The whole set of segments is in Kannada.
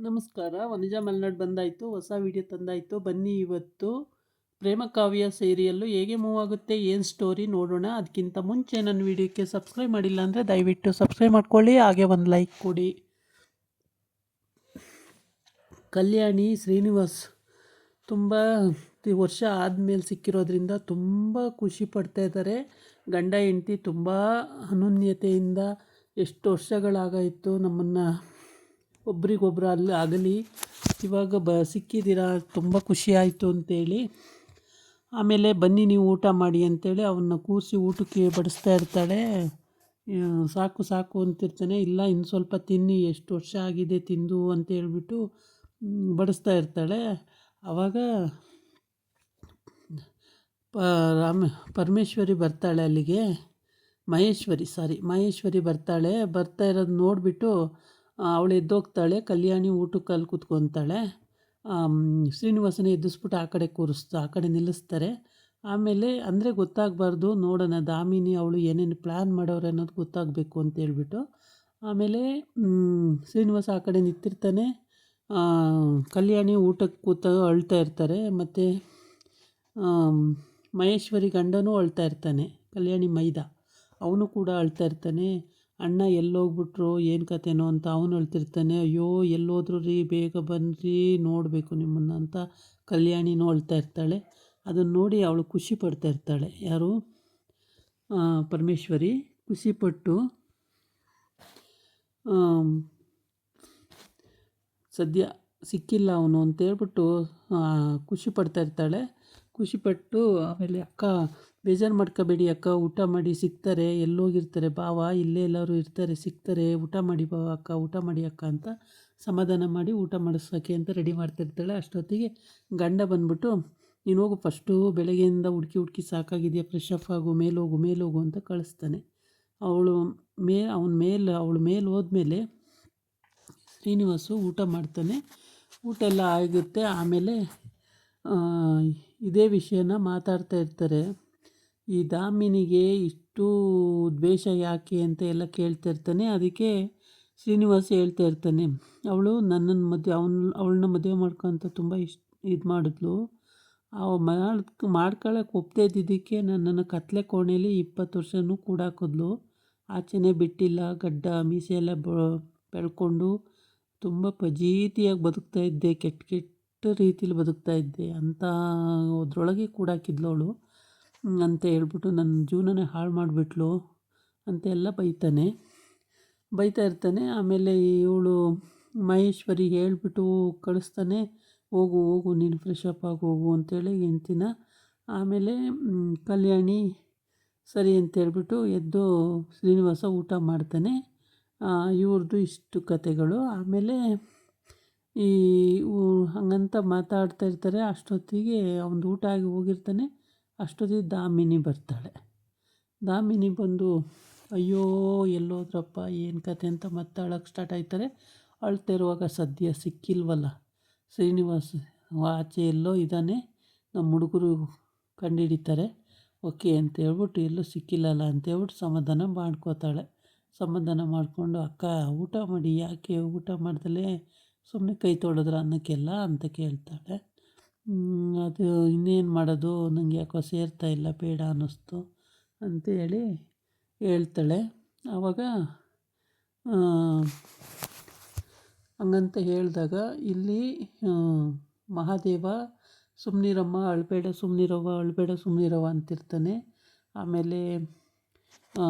ನಮಸ್ಕಾರ. ವನಜಾ ಮಲ್ನಾಡ್ ಬಂದಾಯಿತು. ಹೊಸ ವಿಡಿಯೋ ತಂದಾಯಿತು. ಬನ್ನಿ ಇವತ್ತು ಪ್ರೇಮ ಕಾವ್ಯ ಸೀರಿಯಲ್ಲು ಹೇಗೆ ಮೂವ್ ಆಗುತ್ತೆ, ಏನು ಸ್ಟೋರಿ ನೋಡೋಣ. ಅದಕ್ಕಿಂತ ಮುಂಚೆ ನನ್ನ ವಿಡಿಯೋಕ್ಕೆ ಸಬ್ಸ್ಕ್ರೈಬ್ ಮಾಡಿಲ್ಲ ಅಂದರೆ ದಯವಿಟ್ಟು ಸಬ್ಸ್ಕ್ರೈಬ್ ಮಾಡ್ಕೊಳ್ಳಿ, ಹಾಗೆ ಒಂದು ಲೈಕ್ ಕೊಡಿ. ಕಲ್ಯಾಣಿ ಶ್ರೀನಿವಾಸ್ ತುಂಬ ವರ್ಷ ಆದಮೇಲೆ ಸಿಕ್ಕಿರೋದ್ರಿಂದ ತುಂಬ ಖುಷಿ ಪಡ್ತಾ ಇದ್ದಾರೆ. ಗಂಡ ಹೆಂಡತಿ ತುಂಬ ಅನ್ಯೋನ್ಯತೆಯಿಂದ ಎಷ್ಟು ವರ್ಷಗಳಾಗಾಯಿತು ನಮ್ಮನ್ನು ಒಬ್ರಿಗೊಬ್ರು ಆಗಲಿ, ಇವಾಗ ಸಿಕ್ಕಿದ್ದೀರಾ, ತುಂಬ ಖುಷಿ ಆಯಿತು ಅಂತೇಳಿ. ಆಮೇಲೆ ಬನ್ನಿ ನೀವು ಊಟ ಮಾಡಿ ಅಂತೇಳಿ ಅವನ್ನ ಕೂರಿಸಿ ಊಟಕ್ಕೆ ಬಡಿಸ್ತಾ ಇರ್ತಾಳೆ. ಸಾಕು ಸಾಕು ಅಂತಿರ್ತಾನೆ. ಇಲ್ಲ ಇನ್ನು ಸ್ವಲ್ಪ ತಿನ್ನಿ, ಎಷ್ಟು ವರ್ಷ ಆಗಿದೆ ತಿಂದು ಅಂತ ಹೇಳ್ಬಿಟ್ಟು ಬಡಿಸ್ತಾ ಇರ್ತಾಳೆ. ಆವಾಗ ಪರಮೇಶ್ವರಿ ಬರ್ತಾಳೆ ಅಲ್ಲಿಗೆ. ಮಹೇಶ್ವರಿ ಬರ್ತಾಳೆ. ಬರ್ತಾ ಇರೋದು ನೋಡಿಬಿಟ್ಟು ಅವಳು ಎದ್ದೋಗ್ತಾಳೆ. ಕಲ್ಯಾಣಿ ಊಟಕ್ಕೆ ಅಲ್ಲಿ ಕೂತ್ಕೊತಾಳೆ. ಶ್ರೀನಿವಾಸನ ಎದ್ದಿಸ್ಬಿಟ್ಟು ಆ ಕಡೆ ನಿಲ್ಲಿಸ್ತಾರೆ. ಆಮೇಲೆ ಅಂದರೆ ಗೊತ್ತಾಗಬಾರ್ದು, ನೋಡೋಣ ದಾಮಿನಿ ಅವಳು ಏನೇನು ಪ್ಲ್ಯಾನ್ ಮಾಡೋರು ಅನ್ನೋದು ಗೊತ್ತಾಗಬೇಕು ಅಂತೇಳ್ಬಿಟ್ಟು ಆಮೇಲೆ ಶ್ರೀನಿವಾಸ ಆ ಕಡೆ ನಿಂತಿರ್ತಾನೆ. ಕಲ್ಯಾಣಿ ಊಟಕ್ಕೆ ಅಳ್ತಾ ಇರ್ತಾರೆ. ಮತ್ತು ಮಹೇಶ್ವರಿ ಗಂಡನೂ ಅಳ್ತಾ ಇರ್ತಾನೆ. ಕಲ್ಯಾಣಿ ಮೈದ ಅವನು ಕೂಡ ಅಳ್ತಾ ಇರ್ತಾನೆ. ಅಣ್ಣ ಎಲ್ಲೋಗ್ಬಿಟ್ರು, ಏನು ಕತೆನೋ ಅಂತ ಅವನು ಅಳ್ತಿರ್ತಾನೆ. ಅಯ್ಯೋ ಎಲ್ಲೋದ್ರು ರೀ, ಬೇಗ ಬನ್ನಿರಿ, ನೋಡಬೇಕು ನಿಮ್ಮನ್ನು ಅಂತ ಕಲ್ಯಾಣಿನೂ ಅಳ್ತಾ ಇರ್ತಾಳೆ. ಅದನ್ನು ನೋಡಿ ಅವಳು ಖುಷಿ ಪಡ್ತಾ ಇರ್ತಾಳೆ. ಯಾರು? ಪರಮೇಶ್ವರಿ ಖುಷಿಪಟ್ಟು ಸದ್ಯ ಸಿಕ್ಕಿಲ್ಲ ಅವನು ಅಂತೇಳ್ಬಿಟ್ಟು ಖುಷಿ ಪಡ್ತಾ ಇರ್ತಾಳೆ. ಖುಷಿಪಟ್ಟು ಆಮೇಲೆ ಅಕ್ಕ ಬೇಜಾರು ಮಾಡ್ಕೋಬೇಡಿ ಅಕ್ಕ, ಊಟ ಮಾಡಿ, ಸಿಗ್ತಾರೆ, ಎಲ್ಲೋಗಿರ್ತಾರೆ ಭಾವ, ಇಲ್ಲೇ ಎಲ್ಲರೂ ಇರ್ತಾರೆ, ಸಿಗ್ತಾರೆ, ಊಟ ಮಾಡಿ ಭಾವ ಅಕ್ಕ, ಊಟ ಮಾಡಿ ಅಕ್ಕ ಅಂತ ಸಮಾಧಾನ ಮಾಡಿ ಊಟ ಮಾಡಿಸೋಕ್ಕೆ ಅಂತ ರೆಡಿ ಮಾಡ್ತಿರ್ತಾಳೆ. ಅಷ್ಟೊತ್ತಿಗೆ ಗಂಡ ಬಂದ್ಬಿಟ್ಟು ನೀನು ಹೋಗು, ಫಸ್ಟು ಬೆಳಗ್ಗೆಯಿಂದ ಹುಡುಕಿ ಸಾಕಾಗಿದೆಯಾ, ಫ್ರೆಶ್ ಅಪ್ ಆಗು, ಮೇಲೋಗು ಅಂತ ಕಳಿಸ್ತಾನೆ. ಅವಳು ಮೇಲೆ ಹೋದ್ಮೇಲೆ ಶ್ರೀನಿವಾಸು ಊಟ ಮಾಡ್ತಾನೆ. ಊಟ ಎಲ್ಲ ಆಗುತ್ತೆ. ಆಮೇಲೆ ಇದೇ ವಿಷಯನ ಮಾತಾಡ್ತಾ ಇರ್ತಾರೆ. ಈ ದಾಮಿನಿಗೆ ಇಷ್ಟು ದ್ವೇಷ ಯಾಕೆ ಅಂತ ಎಲ್ಲ ಕೇಳ್ತಾ ಇರ್ತಾನೆ. ಅದಕ್ಕೆ ಶ್ರೀನಿವಾಸ ಹೇಳ್ತಾ ಇರ್ತಾನೆ, ಅವಳು ನನ್ನನ್ನು ಅವಳನ್ನ ಮದುವೆ ಮಾಡ್ಕೊಂತ ತುಂಬ ಇದು ಮಾಡಿದ್ಲು. ಮಾಡ್ಕೊಳ್ಳೋಕೆ ಒಪ್ಪದೇ ಇದ್ದಿದ್ದಕ್ಕೆ ನನ್ನನ್ನು ಕತ್ಲೆ ಕೋಣೆಯಲ್ಲಿ 20 ವರ್ಷವೂ ಕೂಡಾಕಿದ್ಲು. ಆಚೆನೇ ಬಿಟ್ಟಿಲ್ಲ. ಗಡ್ಡ ಮೀಸೆ ಎಲ್ಲ ಬೆಳ್ಕೊಂಡು ತುಂಬ ಫಜೀತಿಯಾಗಿ ಬದುಕ್ತಾ ಇದ್ದೆ, ಕೆಟ್ಟ ರೀತಿಲಿ ಬದುಕ್ತಾ ಇದ್ದೆ ಅಂತ ಅದ್ರೊಳಗೆ ಕೂಡಾಕಿದ್ಲು ಅವಳು ಅಂತ ಹೇಳ್ಬಿಟ್ಟು ನನ್ನ ಜೀವನನೇ ಹಾಳು ಮಾಡಿಬಿಟ್ಲು ಅಂತೆಲ್ಲ ಬೈತಾ ಇರ್ತಾನೆ. ಆಮೇಲೆ ಇವಳು ಮಹೇಶ್ವರಿ ಹೇಳ್ಬಿಟ್ಟು ಕಳಿಸ್ತಾನೆ, ಹೋಗು ನೀನು ಫ್ರೆಶ್ ಅಪ್ ಆಗಿ ಹೋಗು ಅಂತೇಳಿ ಹೆಂಡ್ತಿನ. ಆಮೇಲೆ ಕಲ್ಯಾಣಿ ಸರಿ ಅಂತೇಳ್ಬಿಟ್ಟು ಎದ್ದು ಶ್ರೀನಿವಾಸ ಊಟ ಮಾಡ್ತಾನೆ. ಇವ್ರದ್ದು ಇಷ್ಟು ಕತೆಗಳು. ಆಮೇಲೆ ಹಂಗಂತ ಮಾತಾಡ್ತಾ ಇರ್ತಾರೆ. ಅಷ್ಟೊತ್ತಿಗೆ ಅವನು ಊಟ ಆಗಿ ಹೋಗಿರ್ತಾನೆ. ಅಷ್ಟೊತ್ತಿಗೆ ದಾಮಿನಿ ಬರ್ತಾಳೆ. ದಾಮಿನಿ ಬಂದು ಅಯ್ಯೋ ಎಲ್ಲೋದ್ರಪ್ಪ, ಏನು ಕತೆ ಅಂತ ಮತ್ತೆ ಅಳಕ್ಕೆ ಸ್ಟಾರ್ಟ್ ಆಯ್ತಾರೆ. ಅಳ್ತಾ ಇರುವಾಗ ಸದ್ಯ ಸಿಕ್ಕಿಲ್ವಲ್ಲ ಶ್ರೀನಿವಾಸ್, ಆಚೆ ಎಲ್ಲೋ ಇದ್ದಾನೆ, ನಮ್ಮ ಹುಡುಗರು ಕಂಡುಹಿಡಿತಾರೆ ಓಕೆ ಅಂತ ಹೇಳ್ಬಿಟ್ಟು ಎಲ್ಲೂ ಸಿಕ್ಕಿಲ್ಲಲ್ಲ ಅಂತೇಳ್ಬಿಟ್ಟು ಸಮಾಧಾನ ಮಾಡ್ಕೋತಾಳೆ. ಸಮಾಧಾನ ಮಾಡಿಕೊಂಡು ಅಕ್ಕ ಊಟ ಮಾಡಿ, ಯಾಕೆ ಊಟ ಮಾಡ್ದಲೇ ಸುಮ್ಮನೆ ಕೈ ತೊಳೆದ್ರ ಅನ್ನಕ್ಕೆಲ್ಲ ಅಂತ ಕೇಳ್ತಾಳೆ. ಅದು ಇನ್ನೇನು ಮಾಡೋದು, ನನಗೆ ಯಾಕೋ ಸೇರ್ತಾ ಇಲ್ಲ, ಬೇಡ ಅನ್ನಿಸ್ತು ಅಂತೇಳಿ ಹೇಳ್ತಾಳೆ. ಆವಾಗ ಹಂಗಂತ ಹೇಳಿದಾಗ ಇಲ್ಲಿ ಮಹಾದೇವ ಸುಮ್ಮನಿರಮ್ಮ, ಅಳಬೇಡ ಸುಮ್ಮನಿರವ ಅಂತಿರ್ತಾನೆ. ಆಮೇಲೆ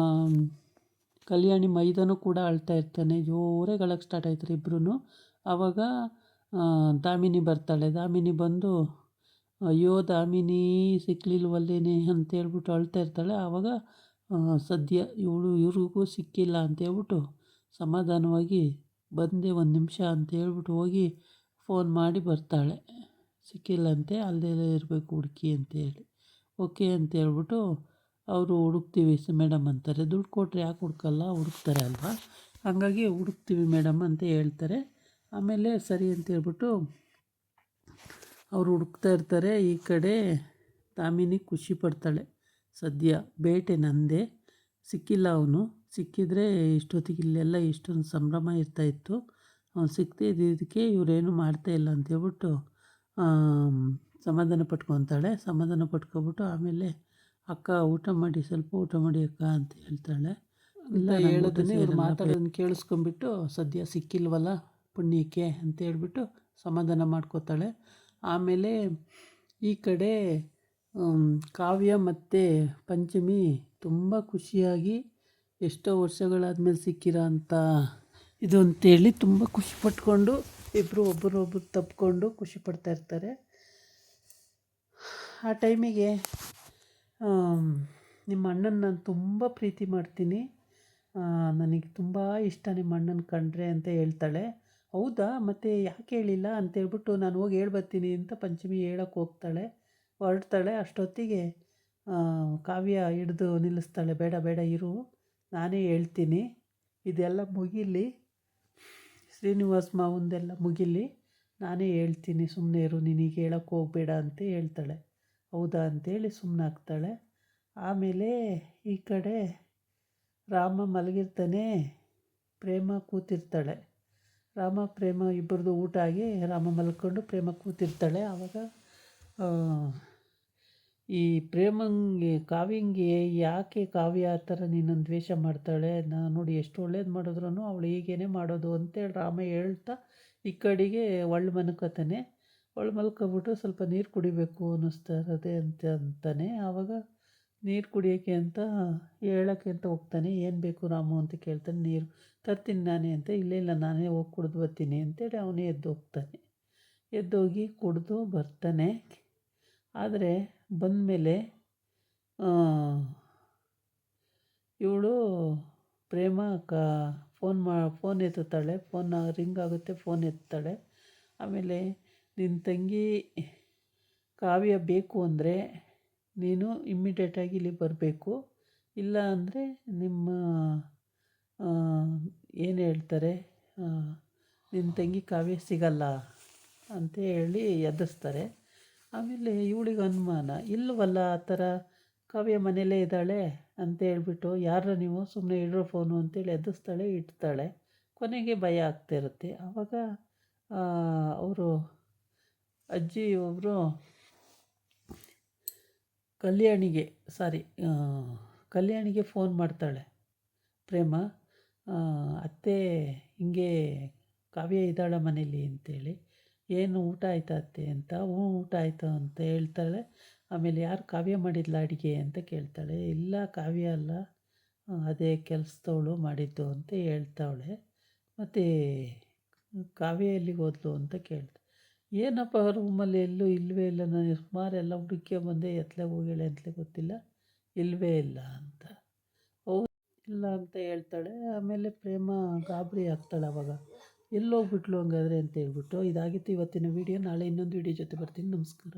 ಕಲ್ಯಾಣಿ ಮೈದನೂ ಕೂಡ ಅಳ್ತಾ ಇರ್ತಾನೆ. ಜೋರಾಗಿ ಅಳಕ್ಕೆ ಸ್ಟಾರ್ಟ್ ಆಯ್ತಾರೆ ಇಬ್ಬರೂ. ಆವಾಗ ದಾಮಿನಿ ಬರ್ತಾಳೆ. ದಾಮಿನಿ ಬಂದು ಅಯ್ಯೋ ದಾಮಿನಿ ಸಿಕ್ಕಲಿಲ್ವಲ್ಲೇನೆ ಅಂತೇಳ್ಬಿಟ್ಟು ಅಳ್ತಾ ಇರ್ತಾಳೆ. ಆವಾಗ ಸದ್ಯ ಇವ್ರಿಗೂ ಸಿಕ್ಕಿಲ್ಲ ಅಂತೇಳ್ಬಿಟ್ಟು ಸಮಾಧಾನವಾಗಿ ಬಂದೆ, 1 ನಿಮಿಷ ಅಂತೇಳ್ಬಿಟ್ಟು ಹೋಗಿ ಫೋನ್ ಮಾಡಿ ಬರ್ತಾಳೆ. ಸಿಕ್ಕಿಲ್ಲಂತೆ, ಅಲ್ಲೇ ಇರಬೇಕು ಹುಡುಕಿ ಅಂತೇಳಿ. ಓಕೆ ಅಂತೇಳ್ಬಿಟ್ಟು ಅವರು ಹುಡುಕ್ತೀವಿ ಮೇಡಮ್ ಅಂತಾರೆ. ದುಡ್ಡು ಕೊಟ್ಟರೆ ಯಾಕೆ ಹುಡ್ಕಲ್ಲ, ಹುಡುಕ್ತಾರೆ ಅಲ್ವಾ, ಹಾಗಾಗಿ ಹುಡುಕ್ತೀವಿ ಮೇಡಮ್ ಅಂತ ಹೇಳ್ತಾರೆ. ಆಮೇಲೆ ಸರಿ ಅಂತೇಳ್ಬಿಟ್ಟು ಅವರು ಹುಡುಕ್ತಾ ಇರ್ತಾರೆ. ಈ ಕಡೆ ದಾಮಿನಿ ಖುಷಿ ಪಡ್ತಾಳೆ. ಸದ್ಯ ಬೇಟೆ ನಂದೇ, ಸಿಕ್ಕಿಲ್ಲ ಅವನು, ಸಿಕ್ಕಿದರೆ ಇಷ್ಟೊತ್ತಿಗೆ ಇಲ್ಲೆಲ್ಲ ಇಷ್ಟೊಂದು ಸಂಭ್ರಮ ಇರ್ತಾಯಿತ್ತು ಸಿಗದೇ ಇದ್ದಿದ್ದಕ್ಕೆ ಇವರೇನು ಮಾಡ್ತಾ ಇಲ್ಲ ಅಂತೇಳ್ಬಿಟ್ಟು ಸಮಾಧಾನ ಪಟ್ಕೊತಾಳೆ. ಸಮಾಧಾನ ಪಟ್ಕೊಬಿಟ್ಟು ಆಮೇಲೆ ಅಕ್ಕ ಊಟ ಮಾಡಿ, ಸ್ವಲ್ಪ ಊಟ ಮಾಡಿ ಅಕ್ಕ ಅಂತ ಹೇಳ್ತಾಳೆ. ಇಲ್ಲ ಹೇಳೋದನ್ನೇ ಇವ್ರು ಮಾತಾಡೋದನ್ನ ಕೇಳಿಸ್ಕೊಂಬಿಟ್ಟು ಸದ್ಯ ಸಿಕ್ಕಿಲ್ವಲ್ಲ ಪುಣ್ಯಕ್ಕೆ ಅಂತ ಹೇಳ್ಬಿಟ್ಟು ಸಮಾಧಾನ ಮಾಡ್ಕೋತಾಳೆ. ಆಮೇಲೆ ಈ ಕಡೆ ಕಾವ್ಯ ಮತ್ತು ಪಂಚಮಿ ತುಂಬ ಖುಷಿಯಾಗಿ ಎಷ್ಟೋ ವರ್ಷಗಳಾದ್ಮೇಲೆ ಸಿಕ್ಕಿರೋ ಅಂಥ ಇದು ಅಂತೇಳಿ ತುಂಬ ಖುಷಿ ಪಟ್ಕೊಂಡು ಇಬ್ಬರು ಒಬ್ಬರೊಬ್ಬರು ತಪ್ಪಿಕೊಂಡು ಖುಷಿ ಪಡ್ತಾ ಇರ್ತಾರೆ. ಆ ಟೈಮಿಗೆ ನಿಮ್ಮ ಅಣ್ಣನ ನಾನು ತುಂಬ ಪ್ರೀತಿ ಮಾಡ್ತೀನಿ, ನನಗೆ ತುಂಬ ಇಷ್ಟ ನಿಮ್ಮ ಅಣ್ಣನ ಕಂಡ್ರೆ ಅಂತ ಹೇಳ್ತಾಳೆ. ಹೌದಾ, ಮತ್ತು ಯಾಕೆ ಹೇಳಿಲ್ಲ ಅಂತೇಳ್ಬಿಟ್ಟು ನಾನು ಹೋಗಿ ಹೇಳ್ಬರ್ತೀನಿ ಅಂತ ಪಂಚಮಿ ಹೇಳೋಕ್ಕೆ ಹೋಗ್ತಾಳೆ, ಹೊರಡ್ತಾಳೆ. ಅಷ್ಟೊತ್ತಿಗೆ ಕಾವ್ಯ ಹಿಡ್ದು ನಿಲ್ಲಿಸ್ತಾಳೆ. ಬೇಡ ಬೇಡ ಇರು, ನಾನೇ ಹೇಳ್ತೀನಿ, ಇದೆಲ್ಲ ಮುಗೀಲಿ, ಶ್ರೀನಿವಾಸ್ ಮಾವಂದೆಲ್ಲ ಮುಗೀಲಿ, ನಾನೇ ಹೇಳ್ತೀನಿ, ಸುಮ್ಮನೆ ಇರು, ನಿನಗೆ ಹೇಳೋಕ್ಕೆ ಹೋಗಬೇಡ ಅಂತ ಹೇಳ್ತಾಳೆ. ಹೌದಾ ಅಂತೇಳಿ ಸುಮ್ಮನಾಗ್ತಾಳೆ. ಆಮೇಲೆ ಈ ಕಡೆ ರಾಮ ಮಲಗಿರ್ತಾನೆ, ಪ್ರೇಮ ಕೂತಿರ್ತಾಳೆ. ರಾಮ ಪ್ರೇಮ ಇಬ್ಬರದು ಊಟ ಆಗಿ ರಾಮ ಮಲ್ಕೊಂಡು ಪ್ರೇಮ ಕೂತಿರ್ತಾಳೆ. ಆವಾಗ ಈ ಪ್ರೇಮಂಗೆ ಕಾವ್ಯಂಗೆ ಯಾಕೆ ಕಾವ್ಯ ಆ ಥರ ನಿನ್ನನ್ನು ದ್ವೇಷ ಮಾಡ್ತಾಳೆ, ನಾನು ನೋಡಿ ಎಷ್ಟು ಒಳ್ಳೇದು ಮಾಡಿದ್ರೂ ಅವಳು ಹೀಗೇನೆ ಮಾಡೋದು ಅಂತೇಳಿ ರಾಮ ಹೇಳ್ತಾ ಈ ಕಡೆಗೆ ಒಳ್ಳೆ ಮಲ್ಕೋತಾನೆ. ಒಳ್ಳೆ ಮಲ್ಕೊಬಿಟ್ಟು ಸ್ವಲ್ಪ ನೀರು ಕುಡಿಬೇಕು ಅನ್ನಿಸ್ತಾ ಇರೋದೆ ಅಂತಾನೆ. ಆವಾಗ ನೀರು ಕುಡಿಯೋಕ್ಕೆ ಅಂತ ಹೇಳೋಕ್ಕೆ ಅಂತ ಹೋಗ್ತಾನೆ. ಏನು ಬೇಕು ರಾಮು ಅಂತ ಕೇಳ್ತಾನೆ. ನೀರು ತರ್ತೀನಿ ನಾನೇ ಅಂತ. ಇಲ್ಲ ಇಲ್ಲ ನಾನೇ ಹೋಗಿ ಕುಡಿದು ಬರ್ತೀನಿ ಅಂತೇಳಿ ಅವನೇ ಎದ್ದು ಹೋಗ್ತಾನೆ. ಎದ್ದೋಗಿ ಕುಡಿದು ಬರ್ತಾನೆ. ಆದರೆ ಬಂದಮೇಲೆ ಇವಳು ಪ್ರೇಮ ಫೋನ್ ಎತ್ತುತ್ತಾಳೆ. ಫೋನ್ ರಿಂಗ್ ಆಗುತ್ತೆ, ಫೋನ್ ಎತ್ತಾಳೆ. ಆಮೇಲೆ ನಿನ್ನ ತಂಗಿ ಕಾವ್ಯ ಬೇಕು ಅಂದರೆ ನೀನು ಇಮ್ಮಿಡಿಯೇಟಾಗಿ ಇಲ್ಲಿ ಬರಬೇಕು, ಇಲ್ಲ ಅಂದರೆ ನಿಮ್ಮ ಏನು ಹೇಳ್ತಾರೆ, ನಿನ್ನ ತಂಗಿ ಕಾವ್ಯ ಸಿಗಲ್ಲ ಅಂತ ಹೇಳಿ ಎದುರಿಸ್ತಾರೆ. ಆಮೇಲೆ ಇವಳಿಗೆ ಅನುಮಾನ, ಇಲ್ಲವಲ್ಲ ಆ ಥರ ಕಾವ್ಯ ಮನೆಯಲ್ಲೇ ಇದ್ದಾಳೆ ಅಂತ ಹೇಳ್ಬಿಟ್ಟು, ಯಾರ ನೀವು ಸುಮ್ಮನೆ ಇಡ್ರೋ ಫೋನು ಅಂತೇಳಿ ಎದುರಿಸ್ತಾಳೆ, ಇಡ್ತಾಳೆ. ಕೊನೆಗೆ ಭಯ ಆಗ್ತಾಯಿರುತ್ತೆ. ಆವಾಗ ಅವರು ಅಜ್ಜಿ ಒಬ್ಬರು ಕಲ್ಯಾಣಿಗೆ ಫೋನ್ ಮಾಡ್ತಾಳೆ ಪ್ರೇಮ. ಅತ್ತೆ ಹಿಂಗೆ ಕಾವ್ಯ ಇದ್ದಾಳ ಮನೇಲಿ ಅಂತೇಳಿ. ಏನು ಊಟ ಆಯ್ತಾ ಅತ್ತೆ ಅಂತ. ಹ್ಞೂ ಊಟ ಆಯಿತು ಅಂತ ಹೇಳ್ತಾಳೆ. ಆಮೇಲೆ ಯಾರು ಕಾವ್ಯ ಮಾಡಿದ್ಲ ಅಡುಗೆ ಅಂತ ಕೇಳ್ತಾಳೆ. ಇಲ್ಲ ಕಾವ್ಯ ಅಲ್ಲ, ಅದೇ ಕೆಲಸದವಳು ಮಾಡಿದ್ದು ಅಂತ ಹೇಳ್ತಾವಳೆ. ಮತ್ತು ಕಾವ್ಯ ಎಲ್ಲಿಗೆ ಹೋದ್ಲು ಅಂತ ಕೇಳ್ತಾಳೆ. ಏನಪ್ಪ ರೂಮಲ್ಲಿ ಎಲ್ಲೂ ಇಲ್ಲವೇ ಇಲ್ಲ, ನಾನು ಸುಮಾರು ಎಲ್ಲ ಹುಡುಕ್ಯಂಬಂದೆ, ಎತ್ತಲೆ ಹೋಗ್ಯಾಳೆ ಅಂತಲೇ ಗೊತ್ತಿಲ್ಲ, ಇಲ್ಲವೇ ಇಲ್ಲ ಅಂತ. ಹೌದು ಇಲ್ಲ ಅಂತ ಹೇಳ್ತಾಳೆ. ಆಮೇಲೆ ಪ್ರೇಮ ಗಾಬರಿ ಆಗ್ತಾಳೆ. ಅವಾಗ ಎಲ್ಲೋಗ್ಬಿಟ್ಲು ಹಂಗಾದ್ರೆ ಅಂತ ಹೇಳ್ಬಿಟ್ಟು. ಇದಾಗಿತ್ತು ಇವತ್ತಿನ ವೀಡಿಯೋ. ನಾಳೆ ಇನ್ನೊಂದು ವೀಡಿಯೋ ಜೊತೆ ಬರ್ತೀನಿ. ನಮಸ್ಕಾರ.